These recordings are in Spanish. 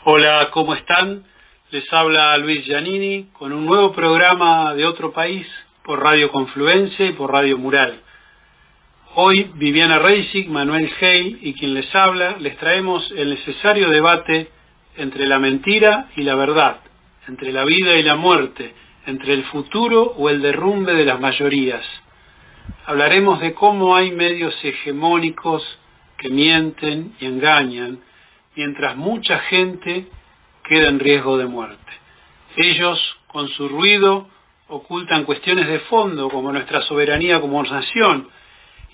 Hola, ¿cómo están? Les habla Luis Giannini con un nuevo programa de Otro País por Radio Confluencia y por Radio Mural. Hoy Viviana Reisig, Manuel Hey y quien les habla, les traemos el necesario debate entre la mentira y la verdad, entre la vida y la muerte, entre el futuro o el derrumbe de las mayorías. Hablaremos de cómo hay medios hegemónicos que mienten y engañan, mientras mucha gente queda en riesgo de muerte. Ellos, con su ruido, ocultan cuestiones de fondo, como nuestra soberanía como nación,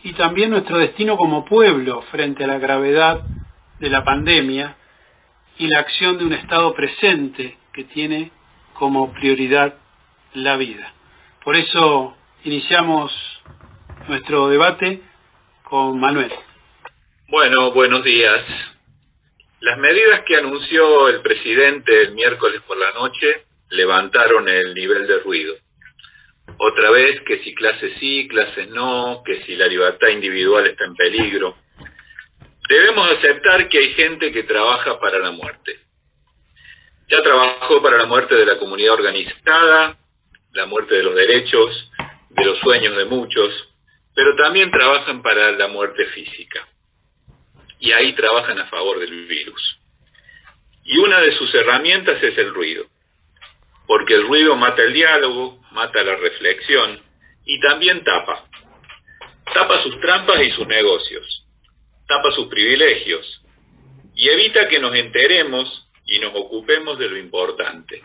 y también nuestro destino como pueblo frente a la gravedad de la pandemia y la acción de un Estado presente que tiene como prioridad la vida. Por eso iniciamos nuestro debate con Manuel. Bueno, buenos días. Las medidas que anunció el presidente el miércoles por la noche levantaron el nivel de ruido. Otra vez que si clases sí, clases no, que si la libertad individual está en peligro. Debemos aceptar que hay gente que trabaja para la muerte. Ya trabajó para la muerte de la comunidad organizada, la muerte de los derechos, de los sueños de muchos, pero también trabajan para la muerte física. Y ahí trabajan a favor del virus. Y una de sus herramientas es el ruido, porque el ruido mata el diálogo, mata la reflexión y también tapa sus trampas y sus negocios, tapa sus privilegios y evita que nos enteremos y nos ocupemos de lo importante.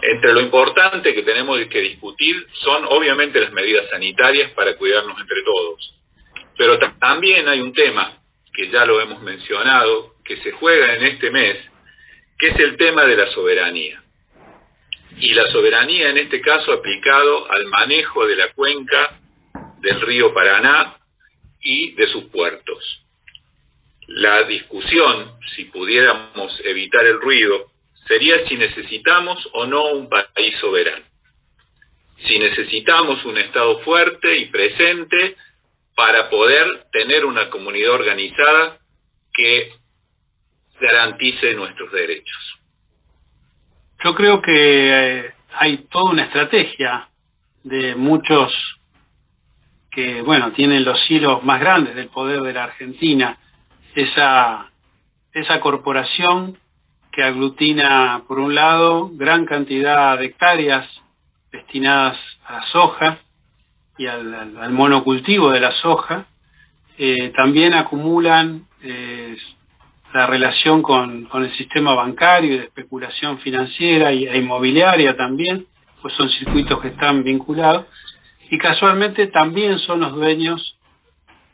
Entre lo importante que tenemos que discutir son obviamente las medidas sanitarias para cuidarnos entre todos, pero también hay un tema que ya lo hemos mencionado, que se juega en este mes, que es el tema de la soberanía. Y la soberanía en este caso aplicado al manejo de la cuenca del río Paraná y de sus puertos. La discusión, si pudiéramos evitar el ruido, sería si necesitamos o no un país soberano. Si necesitamos un Estado fuerte y presente para poder tener una comunidad organizada que garantice nuestros derechos. Yo creo que hay toda una estrategia de muchos que, tienen los hilos más grandes del poder de la Argentina, esa corporación que aglutina, por un lado, gran cantidad de hectáreas destinadas a la soja y al monocultivo de la soja. También acumulan la relación con el sistema bancario y de especulación financiera e inmobiliaria también, pues son circuitos que están vinculados, y casualmente también son los dueños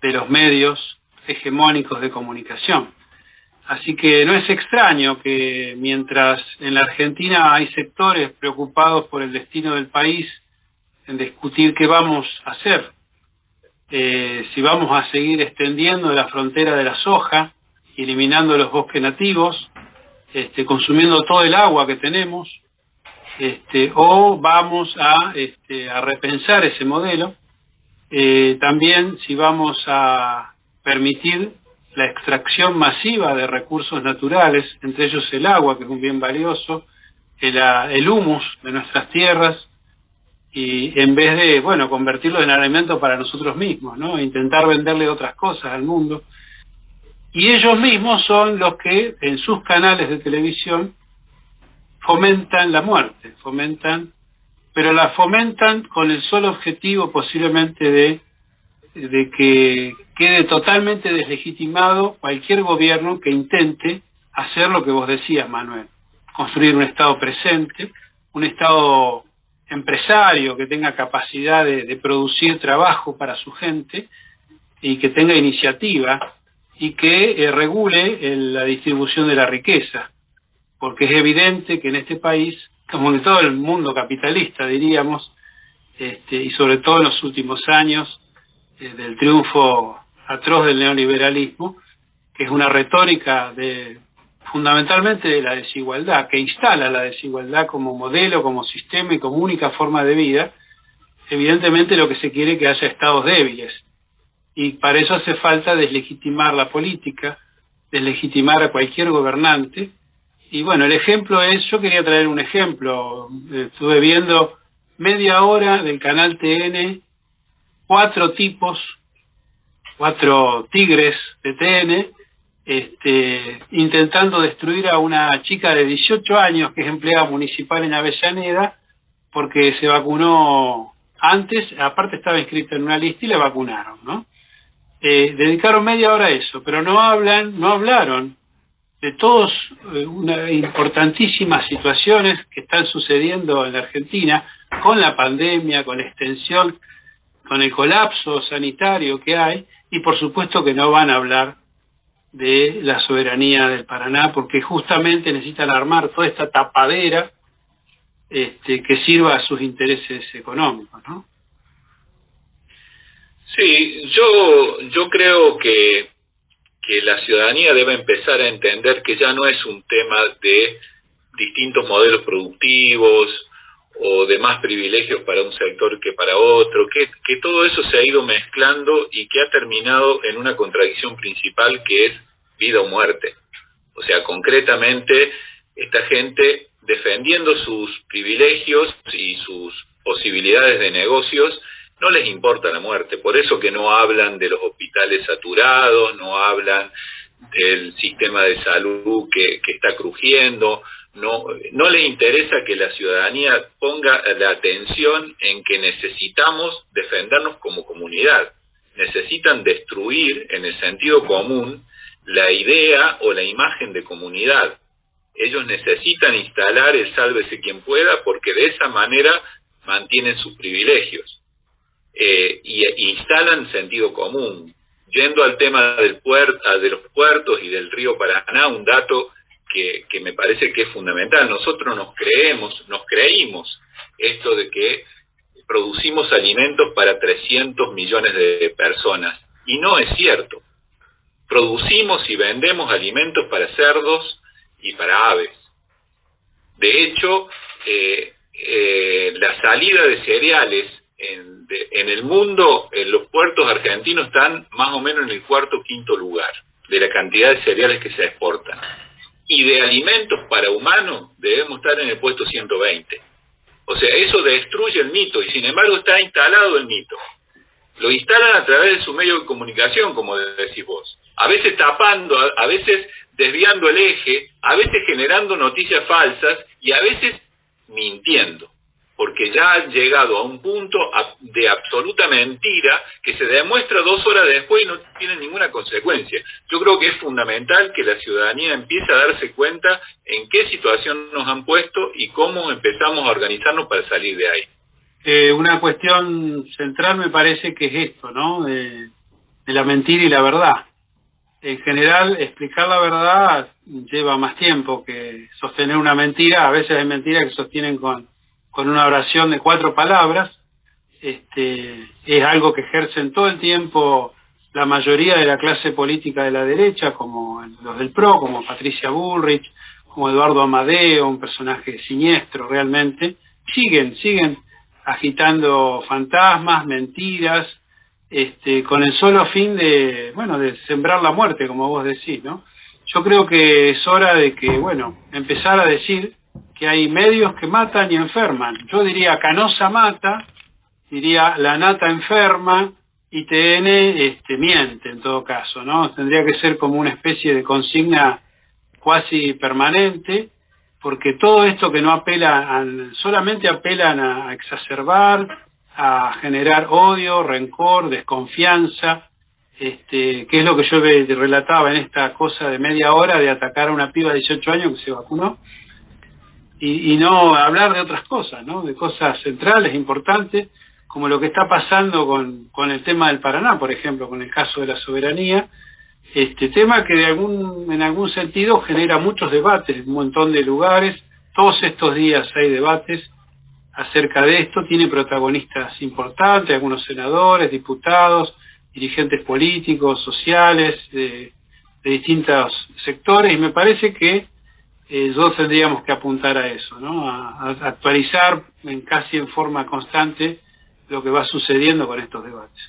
de los medios hegemónicos de comunicación. Así que no es extraño que mientras en la Argentina hay sectores preocupados por el destino del país, en discutir qué vamos a hacer, si vamos a seguir extendiendo la frontera de la soja, eliminando los bosques nativos, consumiendo todo el agua que tenemos, o vamos a repensar ese modelo, también si vamos a permitir la extracción masiva de recursos naturales, entre ellos el agua, que es un bien valioso, el humus de nuestras tierras, y en vez de, convertirlo en alimento para nosotros mismos, ¿no? Intentar venderle otras cosas al mundo. Y ellos mismos son los que en sus canales de televisión fomentan la muerte, pero la fomentan con el solo objetivo posiblemente de que quede totalmente deslegitimado cualquier gobierno que intente hacer lo que vos decías, Manuel, construir un Estado presente, un Estado empresario que tenga capacidad de producir trabajo para su gente y que tenga iniciativa y que regule la distribución de la riqueza, porque es evidente que en este país, como en todo el mundo capitalista, diríamos, y sobre todo en los últimos años del triunfo atroz del neoliberalismo, que es una retórica fundamentalmente de la desigualdad, que instala la desigualdad como modelo, como sistema y como única forma de vida. Evidentemente lo que se quiere es que haya estados débiles, y para eso hace falta deslegitimar la política, deslegitimar a cualquier gobernante Y bueno, el ejemplo es, yo quería traer un ejemplo, estuve viendo media hora del canal TN, 4 tigres de TN, intentando destruir a una chica de 18 años que es empleada municipal en Avellaneda porque se vacunó antes, aparte estaba inscrita en una lista y la vacunaron, ¿no? Dedicaron media hora a eso, pero no hablaron de todas unas importantísimas situaciones que están sucediendo en la Argentina con la pandemia, con la extensión, con el colapso sanitario que hay, y por supuesto que no van a hablar de la soberanía del Paraná, porque justamente necesitan armar toda esta tapadera que sirva a sus intereses económicos, ¿no? Sí, yo creo que la ciudadanía debe empezar a entender que ya no es un tema de distintos modelos productivos o de más privilegios para un sector que para otro, que todo eso se ha ido mezclando y que ha terminado en una contradicción principal que es vida o muerte. O sea, concretamente, esta gente defendiendo sus privilegios y sus posibilidades de negocios, no les importa la muerte. Por eso que no hablan de los hospitales saturados, no hablan del sistema de salud que está crujiendo, no les interesa que la ciudadanía ponga la atención en que necesitamos defendernos como comunidad. Necesitan destruir, en el sentido común, la idea o la imagen de comunidad. Ellos necesitan instalar el sálvese quien pueda, porque de esa manera mantienen sus privilegios. Y instalan sentido común. Yendo al tema de los puertos y del río Paraná, un dato que me parece que es fundamental. Nosotros nos creímos esto de que producimos alimentos para 300 millones de personas, y no es cierto. Producimos y vendemos alimentos para cerdos y para aves. De hecho, la salida de cereales en el mundo, en los puertos argentinos están más o menos en el 4º o 5º lugar de la cantidad de cereales que se exportan. Y de alimentos para humanos debemos estar en el puesto 120. O sea, eso destruye el mito, y sin embargo está instalado el mito. Lo instalan a través de su medio de comunicación, como decís vos. A veces tapando, a veces desviando el eje, a veces generando noticias falsas y a veces mintiendo. Porque ya han llegado a un punto de absoluta mentira que se demuestra 2 horas después y no tiene ninguna consecuencia. Yo creo que es fundamental que la ciudadanía empiece a darse cuenta en qué situación nos han puesto y cómo empezamos a organizarnos para salir de ahí. Una cuestión central me parece que es esto, ¿no? De la mentira y la verdad. En general, explicar la verdad lleva más tiempo que sostener una mentira. A veces hay mentiras que sostienen con una oración de 4 palabras. Es algo que ejercen todo el tiempo la mayoría de la clase política de la derecha, como los del PRO, como Patricia Bullrich, como Eduardo Amadeo, un personaje siniestro realmente. Siguen agitando fantasmas, mentiras, con el solo fin de sembrar la muerte, como vos decís, ¿no? Yo creo que es hora de que, empezar a decir que hay medios que matan y enferman. Yo diría Canosa mata, diría La Nata enferma, y TN miente en todo caso, ¿no? Tendría que ser como una especie de consigna cuasi permanente, porque todo esto que no solamente apelan a exacerbar, a generar odio, rencor, desconfianza, que es lo que yo relataba en esta cosa de media hora de atacar a una piba de 18 años que se vacunó, y no hablar de otras cosas, ¿no? De cosas centrales, importantes, como lo que está pasando con el tema del Paraná, por ejemplo, con el caso de la soberanía, tema que en algún sentido genera muchos debates en un montón de lugares. Todos estos días hay debates acerca de esto, tiene protagonistas importantes, algunos senadores, diputados, dirigentes políticos, sociales, de distintos sectores, y me parece que todos tendríamos que apuntar a eso, ¿no? A actualizar casi en forma constante lo que va sucediendo con estos debates.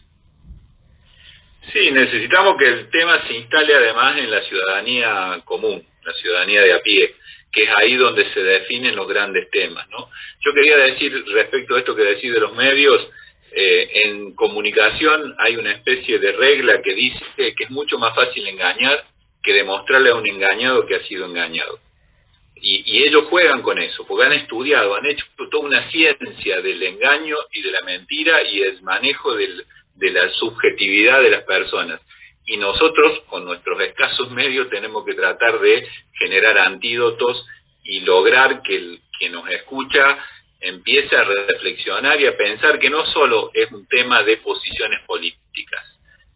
Sí, necesitamos que el tema se instale además en la ciudadanía común, la ciudadanía de a pie, que es ahí donde se definen los grandes temas, ¿no? Yo quería decir, respecto a esto que decís de los medios, en comunicación hay una especie de regla que dice que es mucho más fácil engañar que demostrarle a un engañado que ha sido engañado. Y ellos juegan con eso, porque han estudiado, han hecho toda una ciencia del engaño y de la mentira y el manejo de la subjetividad de las personas. Y nosotros, con nuestros escasos medios, tenemos que tratar de generar antídotos y lograr que el que nos escucha empiece a reflexionar y a pensar que no solo es un tema de posiciones políticas.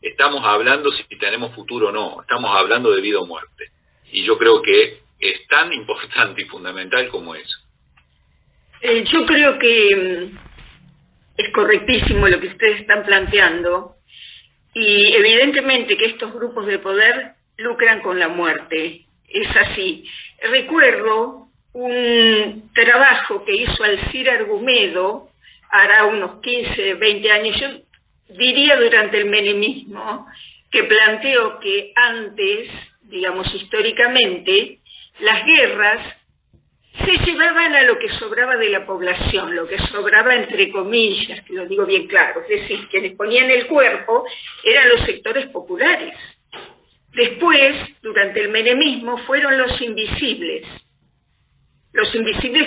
Estamos hablando si tenemos futuro o no, estamos hablando de vida o muerte. Y yo creo que es tan importante y fundamental como eso. Yo creo que es correctísimo lo que ustedes están planteando, y evidentemente que estos grupos de poder lucran con la muerte, es así. Recuerdo un trabajo que hizo Alcira Argumedo, hará unos 15, 20 años, yo diría durante el menemismo, que planteó que antes, digamos históricamente, las guerras se llevaban a lo que sobraba de la población, lo que sobraba entre comillas, que lo digo bien claro, es decir, quienes ponían el cuerpo eran los sectores populares. Después, durante el menemismo, fueron los invisibles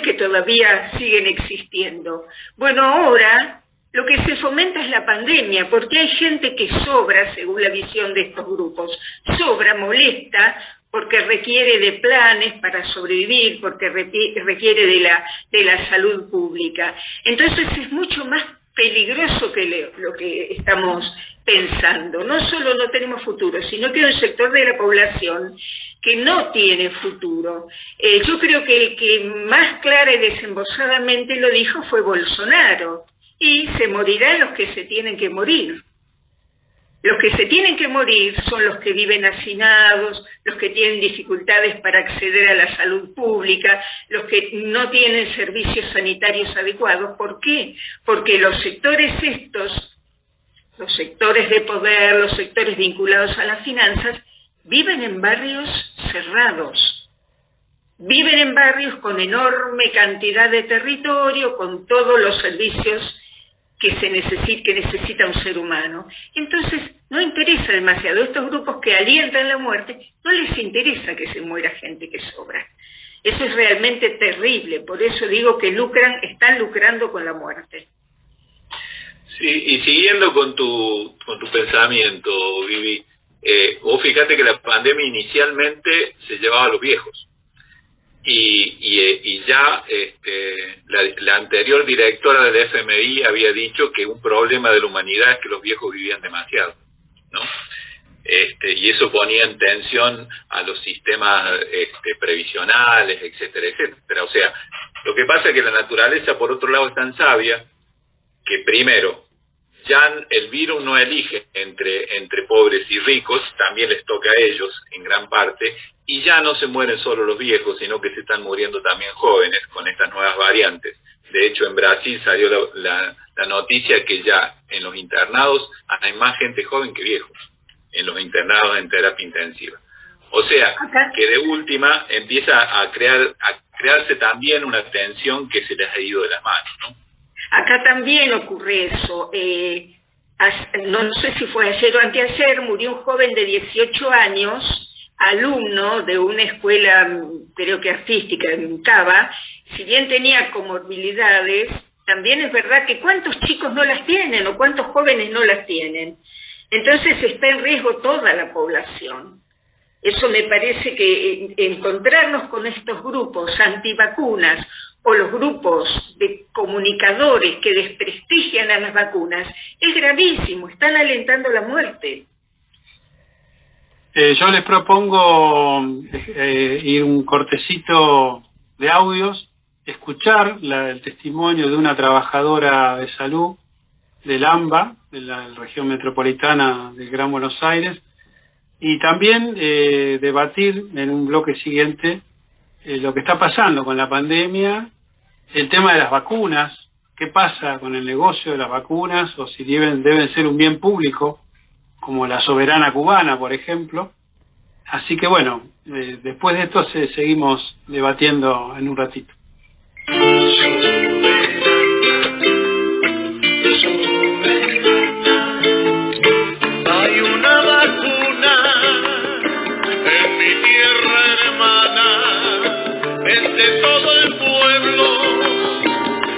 que todavía siguen existiendo. Bueno, ahora lo que se fomenta es la pandemia, porque hay gente que sobra, según la visión de estos grupos, sobra, molesta, porque requiere de planes para sobrevivir, porque requiere de la salud pública. Entonces es mucho más peligroso que lo que estamos pensando. No solo no tenemos futuro, sino que hay un sector de la población que no tiene futuro. Yo creo que el que más clara y desembosadamente lo dijo fue Bolsonaro, y se morirán los que se tienen que morir. Los que se tienen que morir son los que viven hacinados, los que tienen dificultades para acceder a la salud pública, los que no tienen servicios sanitarios adecuados. ¿Por qué? Porque los sectores estos, los sectores de poder, los sectores vinculados a las finanzas, viven en barrios cerrados, viven en barrios con enorme cantidad de territorio, con todos los servicios que necesita un ser humano. Entonces, no interesa demasiado. Estos grupos que alientan la muerte, no les interesa que se muera gente que sobra. Eso es realmente terrible. Por eso digo que están lucrando con la muerte. Sí, y siguiendo con tu pensamiento, Vivi, vos fíjate que la pandemia inicialmente se llevaba a los viejos. Y ya la anterior directora del FMI había dicho que un problema de la humanidad es que los viejos vivían demasiado, ¿no? Y eso ponía en tensión a los sistemas previsionales, etcétera, etcétera. O sea, lo que pasa es que la naturaleza, por otro lado, es tan sabia que, primero, ya el virus no elige entre pobres y ricos, también les toca a ellos en gran parte, y ya no se mueren solo los viejos, sino que se están muriendo también jóvenes con estas nuevas variantes. De hecho, en Brasil salió la noticia que ya en los internados hay más gente joven que viejos, en los internados en terapia intensiva. O sea, que de última empieza a crearse también una tensión que se les ha ido de las manos, ¿no? Acá también ocurre eso. No sé si fue ayer o anteayer, murió un joven de 18 años, alumno de una escuela, creo que artística, en Cava. Si bien tenía comorbilidades, también es verdad que cuántos chicos no las tienen o cuántos jóvenes no las tienen. Entonces está en riesgo toda la población. Eso me parece que encontrarnos con estos grupos antivacunas o los grupos de comunicadores que desprestigian a las vacunas es gravísimo, están alentando la muerte. Yo les propongo ir un cortecito de audios, escuchar el testimonio de una trabajadora de salud del AMBA, de la región metropolitana del Gran Buenos Aires, y también debatir en un bloque siguiente lo que está pasando con la pandemia, el tema de las vacunas, qué pasa con el negocio de las vacunas, o si deben ser un bien público, como la soberana cubana, por ejemplo. Así que bueno, después de esto seguimos debatiendo en un ratito. Hay una vacuna en mi tierra hermana, es de todo el pueblo,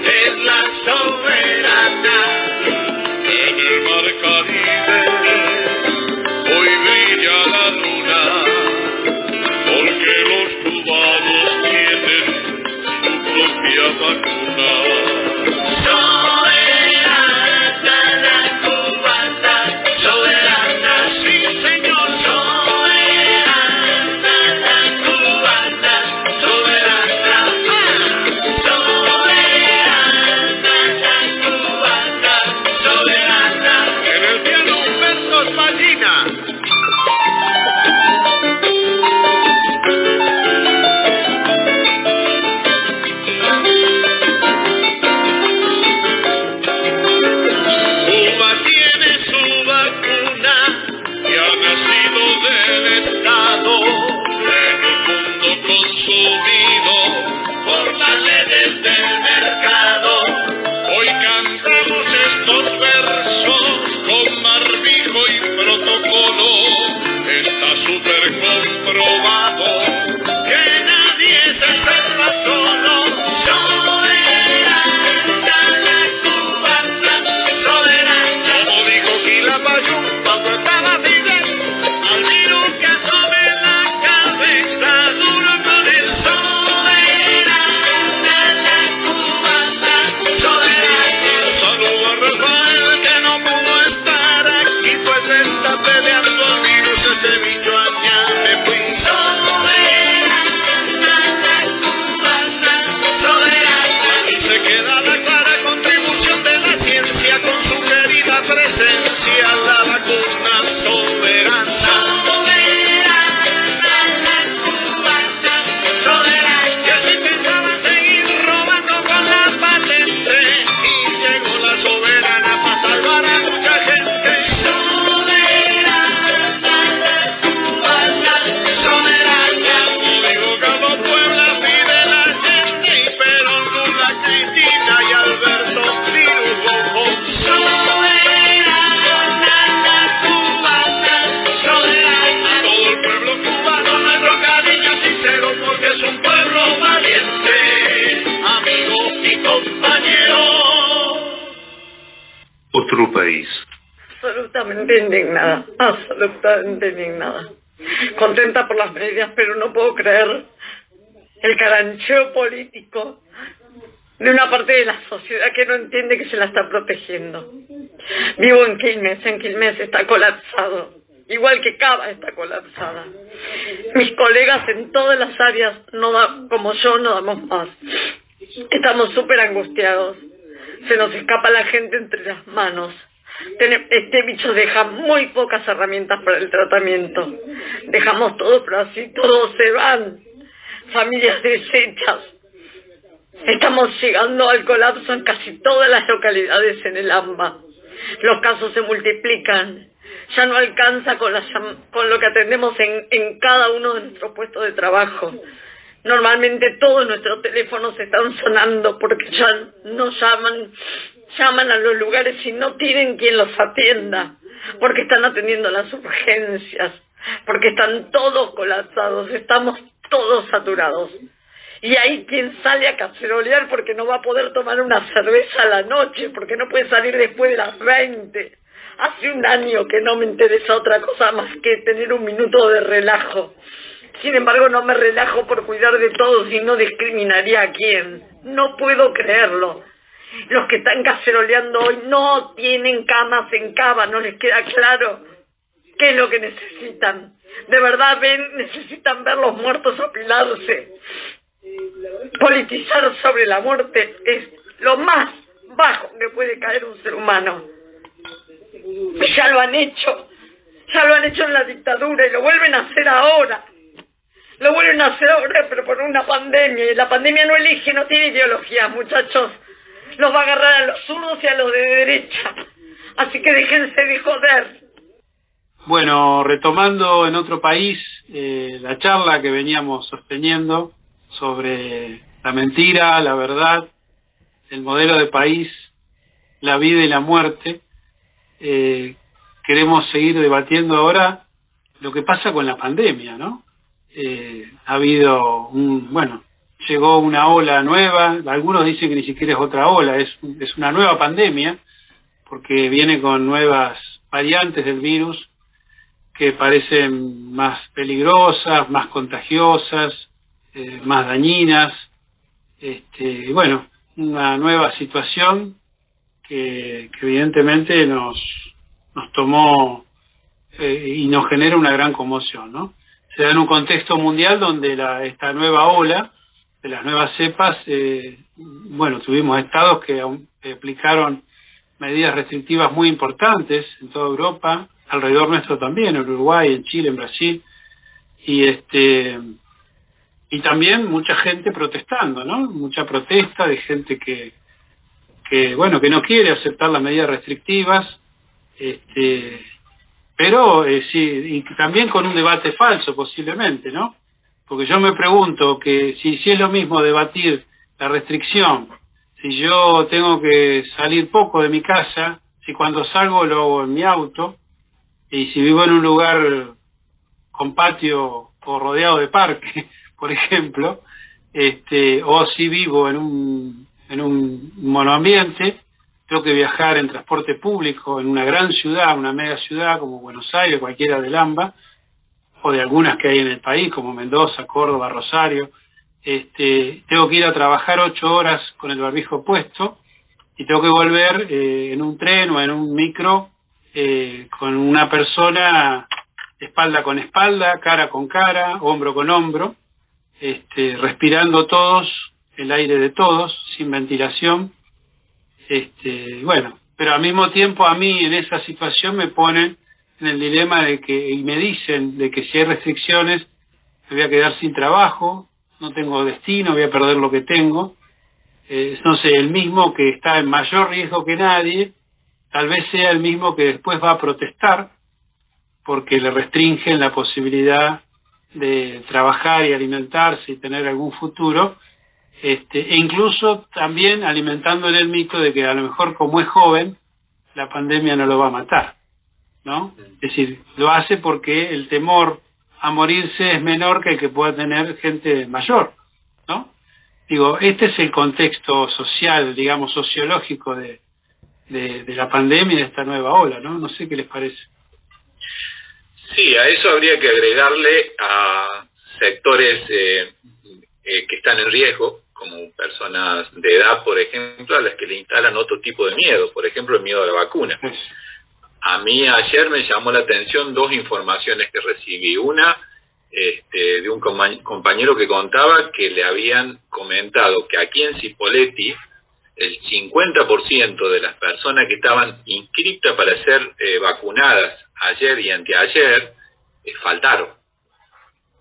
es la soberana. En el mar Caribe hoy brilla la luna, porque los cubanos tienen su propia vacuna. Otro país. Absolutamente indignada. Contenta por las medidas, pero no puedo creer el carancheo político de una parte de la sociedad que no entiende que se la está protegiendo. Vivo en Quilmes está colapsado, igual que Cava está colapsada. Mis colegas en todas las áreas, como yo, no damos más. Estamos súper angustiados. Se nos escapa la gente entre las manos. Este bicho deja muy pocas herramientas para el tratamiento. Dejamos todo, pero así todos se van. Familias deshechas. Estamos llegando al colapso en casi todas las localidades en el AMBA. Los casos se multiplican. Ya no alcanza con lo que atendemos en cada uno de nuestros puestos de trabajo. Normalmente todos nuestros teléfonos están sonando porque ya no llaman a los lugares y no tienen quien los atienda, porque están atendiendo las urgencias, porque están todos colapsados, estamos todos saturados. Y hay quien sale a cacerolear porque no va a poder tomar una cerveza a la noche, porque no puede salir después de las 20. Hace un año que no me interesa otra cosa más que tener un minuto de relajo. Sin embargo, no me relajo por cuidar de todos y no discriminaría a quién. No puedo creerlo. Los que están caceroleando hoy no tienen camas en Cava, no les queda claro qué es lo que necesitan. De verdad necesitan ver los muertos apilarse. Politizar sobre la muerte es lo más bajo que puede caer un ser humano. Ya lo han hecho en la dictadura y lo vuelven a hacer ahora. Lo vuelven a hacer ahora, pero por una pandemia. Y la pandemia no elige, no tiene ideología, muchachos. Los va a agarrar a los zurdos y a los de derecha. Así que déjense de joder. Bueno, retomando en otro país la charla que veníamos sosteniendo sobre la mentira, la verdad, el modelo de país, la vida y la muerte. Queremos seguir debatiendo ahora lo que pasa con la pandemia, ¿no? Ha habido llegó una ola nueva, algunos dicen que ni siquiera es otra ola, es una nueva pandemia, porque viene con nuevas variantes del virus que parecen más peligrosas, más contagiosas, más dañinas, una nueva situación que evidentemente nos tomó y nos genera una gran conmoción, ¿no? Se da en un contexto mundial donde esta nueva ola de las nuevas cepas, tuvimos estados que aplicaron medidas restrictivas muy importantes en toda Europa, alrededor nuestro también, en Uruguay, en Chile, en Brasil, y también mucha gente protestando, ¿no? Mucha protesta de gente que no quiere aceptar las medidas restrictivas, pero sí, y también con un debate falso posiblemente, ¿no? Porque yo me pregunto que si es lo mismo debatir la restricción, si yo tengo que salir poco de mi casa, si cuando salgo lo hago en mi auto, y si vivo en un lugar con patio o rodeado de parque, por ejemplo, o si vivo en un monoambiente, tengo que viajar en transporte público en una gran ciudad, una mega ciudad como Buenos Aires, cualquiera del AMBA, o de algunas que hay en el país, como Mendoza, Córdoba, Rosario. Tengo que ir a trabajar 8 horas con el barbijo puesto y tengo que volver en un tren o en un micro con una persona espalda con espalda, cara con cara, hombro con hombro, respirando todos el aire de todos, sin ventilación. Pero al mismo tiempo a mí en esa situación me ponen en el dilema y me dicen de que si hay restricciones me voy a quedar sin trabajo, no tengo destino, voy a perder lo que tengo. Entonces el mismo que está en mayor riesgo que nadie, tal vez sea el mismo que después va a protestar porque le restringen la posibilidad de trabajar y alimentarse y tener algún futuro, e incluso también alimentándole el mito de que a lo mejor como es joven, la pandemia no lo va a matar, ¿no? Es decir, lo hace porque el temor a morirse es menor que el que pueda tener gente mayor, ¿no? Digo, este es el contexto social, digamos, sociológico de la pandemia y de esta nueva ola, ¿no? No sé qué les parece. Sí, a eso habría que agregarle a sectores que están en riesgo, como personas de edad, por ejemplo, a las que le instalan otro tipo de miedo, por ejemplo, el miedo a la vacuna. A mí ayer me llamó la atención 2 informaciones que recibí. Una, de un compañero que contaba que le habían comentado que aquí en Cipolletti el 50% de las personas que estaban inscritas para ser vacunadas ayer y anteayer faltaron.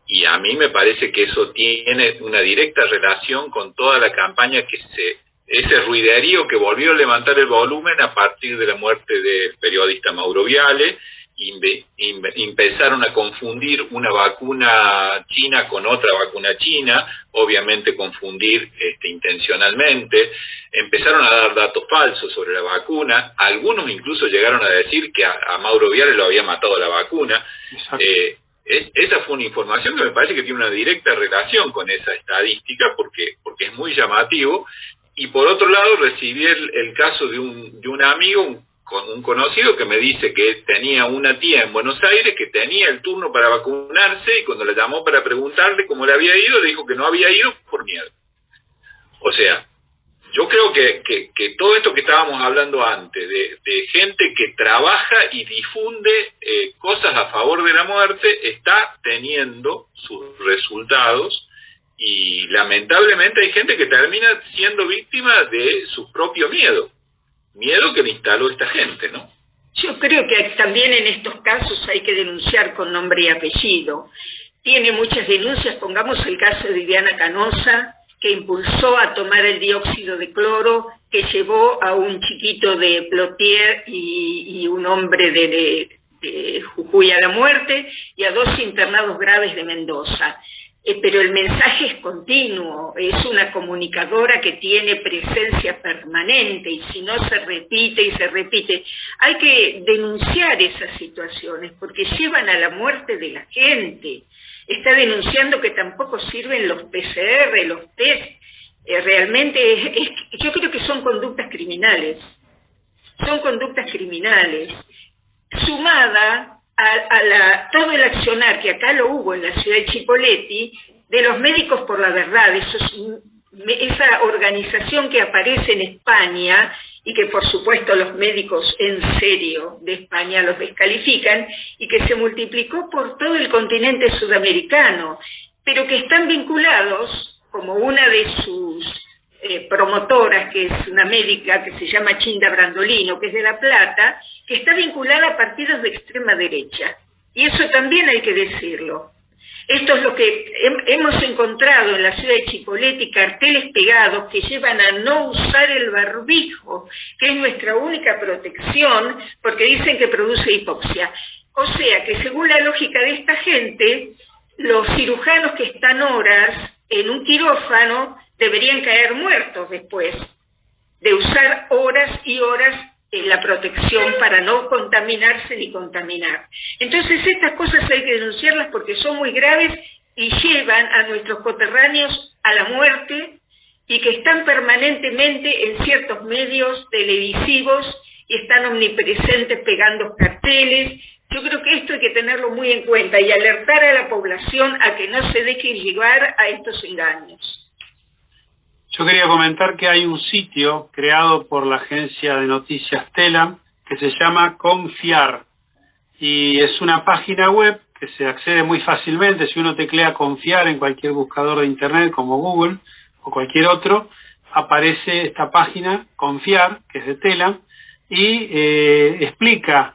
Y a mí me parece que eso tiene una directa relación con toda la campaña ese ruiderío que volvió a levantar el volumen a partir de la muerte del periodista Mauro Viale. Empezaron a confundir una vacuna china con otra vacuna china, obviamente confundir intencionalmente. Empezaron a dar datos falsos sobre la vacuna. Algunos incluso llegaron a decir que a Mauro Viale lo había matado la vacuna. Esa fue una información que me parece que tiene una directa relación con esa estadística porque es muy llamativo. Y por otro lado recibí el caso de un amigo, un conocido, que me dice que tenía una tía en Buenos Aires que tenía el turno para vacunarse, y cuando la llamó para preguntarle cómo le había ido, le dijo que no había ido por miedo. O sea, yo creo que todo esto que estábamos hablando antes, de gente que trabaja y difunde cosas a favor de la muerte, está teniendo sus resultados, y lamentablemente hay gente que termina siendo víctima de su propio miedo que le instaló esta gente, ¿no? Yo creo que también en estos casos hay que denunciar con nombre y apellido. Tiene muchas denuncias, pongamos el caso de Viviana Canosa, que impulsó a tomar el dióxido de cloro, que llevó a un chiquito de Plotier y un hombre de Jujuy a la muerte, y a 2 internados graves de Mendoza. pero el mensaje es continuo, es una comunicadora que tiene presencia permanente y si no se repite y se repite, hay que denunciar esas situaciones porque llevan a la muerte de la gente. Está denunciando que tampoco sirven los PCR, los test, realmente yo creo que son conductas criminales, sumada a todo el accionar que acá lo hubo en la ciudad de Chipoleti, de los Médicos por la Verdad, esa organización que aparece en España y que por supuesto los médicos en serio de España los descalifican y que se multiplicó por todo el continente sudamericano, pero que están vinculados, como una de sus promotoras, que es una médica que se llama Chinda Brandolino, que es de La Plata, que está vinculada a partidos de extrema derecha. Y eso también hay que decirlo. Esto es lo que hemos encontrado en la ciudad de Chipoleti, carteles pegados que llevan a no usar el barbijo, que es nuestra única protección, porque dicen que produce hipoxia. O sea que según la lógica de esta gente, los cirujanos que están horas en un quirófano deberían caer muertos después de usar horas y horas la protección para no contaminarse ni contaminar. Entonces estas cosas hay que denunciarlas porque son muy graves y llevan a nuestros coterráneos a la muerte y que están permanentemente en ciertos medios televisivos y están omnipresentes pegando carteles. Yo creo que esto hay que tenerlo muy en cuenta y alertar a la población a que no se deje llevar a estos engaños. Yo quería comentar que hay un sitio creado por la agencia de noticias Telam que se llama Confiar y es una página web que se accede muy fácilmente. Si uno teclea Confiar en cualquier buscador de internet como Google o cualquier otro, aparece esta página Confiar, que es de Telam, y explica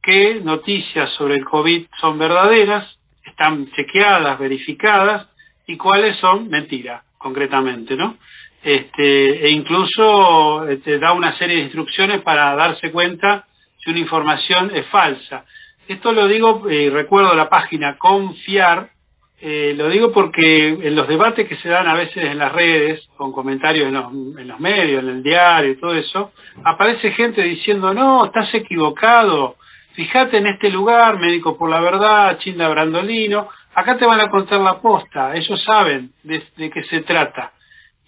qué noticias sobre el COVID son verdaderas, están chequeadas, verificadas, y cuáles son mentiras, concretamente, ¿no? E incluso te da una serie de instrucciones para darse cuenta si una información es falsa. Esto lo digo, recuerdo la página Confiar, lo digo porque en los debates que se dan a veces en las redes, con comentarios en los medios, en el diario y todo eso, aparece gente diciendo, no, estás equivocado, fíjate en este lugar, Médicos por la Verdad, Chinda Brandolino, acá te van a contar la posta, ellos saben de qué se trata.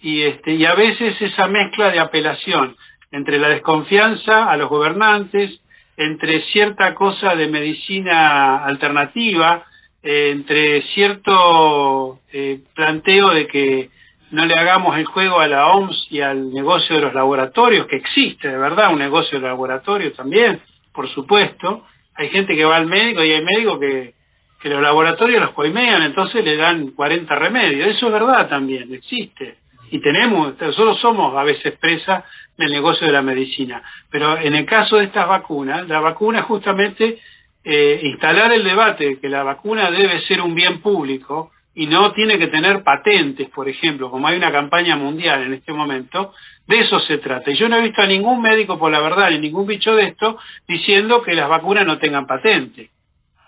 Y a veces esa mezcla de apelación entre la desconfianza a los gobernantes, entre cierta cosa de medicina alternativa, entre cierto planteo de que no le hagamos el juego a la OMS y al negocio de los laboratorios, que existe de verdad un negocio de laboratorio también, por supuesto. Hay gente que va al médico y hay médicos que los laboratorios los coimean, entonces le dan 40 remedios. Eso es verdad también, existe. Y nosotros somos a veces presa del negocio de la medicina. Pero en el caso de estas vacunas, la vacuna es justamente instalar el debate que la vacuna debe ser un bien público y no tiene que tener patentes, por ejemplo, como hay una campaña mundial en este momento. De eso se trata. Y yo no he visto a ningún Médico por la Verdad ni ningún bicho de esto diciendo que las vacunas no tengan patente.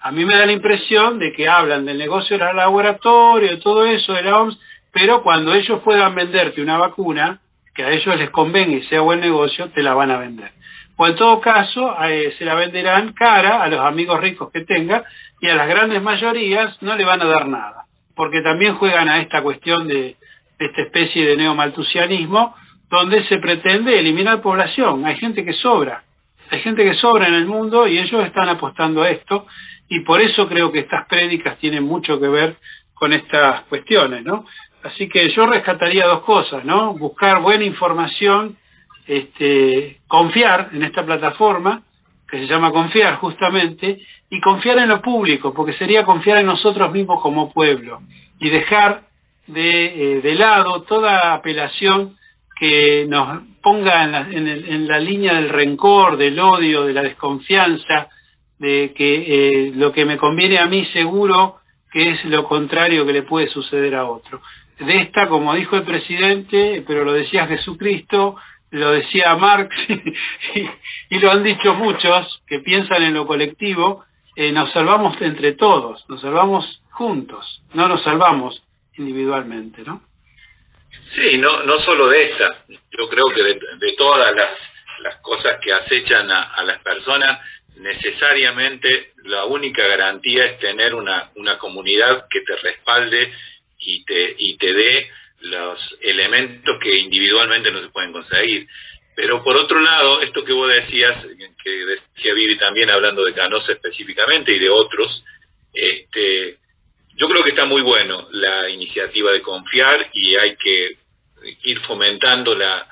A mí me da la impresión de que hablan del negocio del laboratorio, de todo eso, de la OMS, pero cuando ellos puedan venderte una vacuna, que a ellos les convenga y sea buen negocio, te la van a vender. O en todo caso, se la venderán cara a los amigos ricos que tenga y a las grandes mayorías no le van a dar nada. Porque también juegan a esta cuestión de esta especie de neomaltusianismo, donde se pretende eliminar población. Hay gente que sobra en el mundo y ellos están apostando a esto, y por eso creo que estas prédicas tienen mucho que ver con estas cuestiones, ¿no? Así que yo rescataría dos cosas, ¿no? Buscar buena información, confiar en esta plataforma, que se llama Confiar justamente, y confiar en lo público, porque sería confiar en nosotros mismos como pueblo, y dejar de lado toda apelación que nos ponga en la línea del rencor, del odio, de la desconfianza, de que lo que me conviene a mí seguro que es lo contrario que le puede suceder a otro. De esta, como dijo el presidente, pero lo decía Jesucristo, lo decía Marx, y lo han dicho muchos que piensan en lo colectivo, nos salvamos entre todos, nos salvamos juntos, no nos salvamos individualmente, ¿no? Sí, no solo de esta. Yo creo que de todas las cosas que acechan a las personas, necesariamente la única garantía es tener una comunidad que te respalde y te dé los elementos que individualmente no se pueden conseguir. Pero por otro lado, esto que vos decías, que decía Vivi también hablando de Canosa específicamente y de otros, yo creo que está muy bueno la iniciativa de confiar y hay que ir fomentando la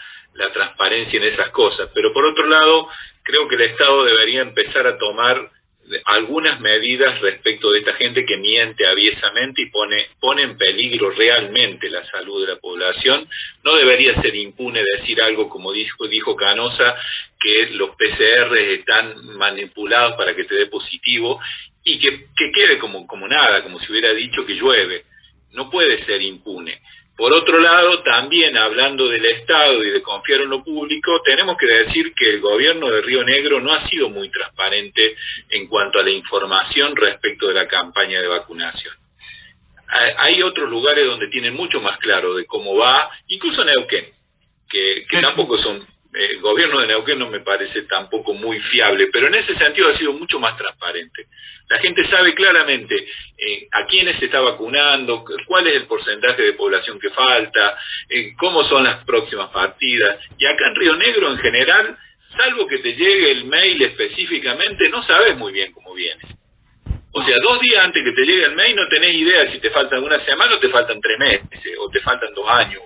transparencia en esas cosas. Pero por otro lado, creo que el Estado debería empezar a tomar algunas medidas respecto de esta gente que miente aviesamente y pone en peligro realmente la salud de la población. No debería ser impune decir algo como dijo Canosa, que los PCR están manipulados para que te dé positivo y que quede como nada, como si hubiera dicho que llueve. No puede ser impune. Por otro lado, también hablando del Estado y de confiar en lo público, tenemos que decir que el gobierno de Río Negro no ha sido muy transparente en cuanto a la información respecto de la campaña de vacunación. Hay otros lugares donde tienen mucho más claro de cómo va, incluso Neuquén, que tampoco son... El gobierno de Neuquén no me parece tampoco muy fiable, pero en ese sentido ha sido mucho más transparente. La gente sabe claramente a quiénes se está vacunando, cuál es el porcentaje de población que falta, cómo son las próximas partidas. Y acá en Río Negro, en general, salvo que te llegue el mail específicamente, no sabes muy bien cómo viene. O sea, 2 días antes que te llegue el mail no tenés idea si te faltan una semana o te faltan 3 meses, o te faltan 2 años.